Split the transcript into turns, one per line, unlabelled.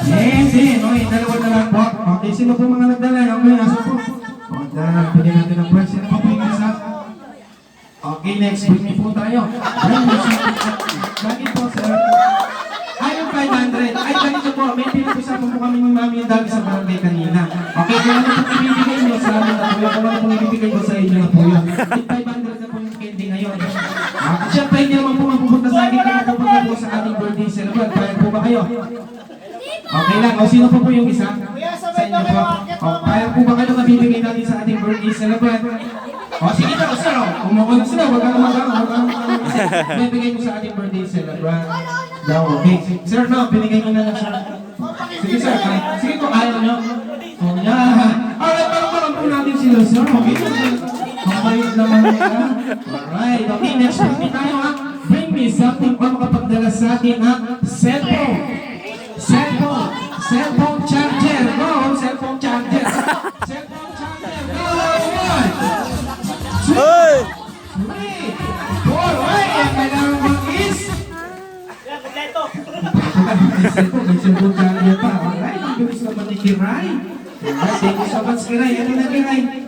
Hindi, no, dalawa na lang po. Okay, sino po mga nagdala? Okay, nasa po. O, pwede natin ang price. Sino po po yung isa? Okay, next, bring me po tayo. Bring me sa... Bakit po, sir? Ay, yung 500. Ay, ganito po. May pinag-usapan po kami ng mami yung dami sa barangay kanina. Okay, kung ano po ibibigay nyo sa amin na po yun, kung ano po ibibigay ko sa inyo na po yun. Yung 500 na po yung candy ngayon. At syempre, hindi naman po mapupunta sa akin kung mapupunta po sa ating birthday celebrant. Payag po ba kayo? Okay lang. O, sino po po yung isa? Sa inyo po. O, payag po ba kayo na bibigay natin sa ating birthday celebrant? O, sige na, sir. Umukuha na sila. Huwag ka naman lang. Bibigay mo sa ating birthday celebrant. Daw, okay. Sir, no, binigay nyo na lang siya. Sige, sir. Sige po, ayaw nyo. O, yan. Alright, parang po natin sila, sir. Okay, sir. Mabayot naman nila. Alright, okay. Next birthday tayo, ha. Bring me something o makapagdala sa atin, ha. Cellphone. Cellphone. Cellphone charger. Go, cellphone charger. Cellphone charger. Go, one.
Hoy!
3, 4, ay, ang kailangan mo is... May cellphone charger pa. Alright, ang bilis naman ni Kiray. Alright, thank you so much, Kiray. Ano na, Kiray?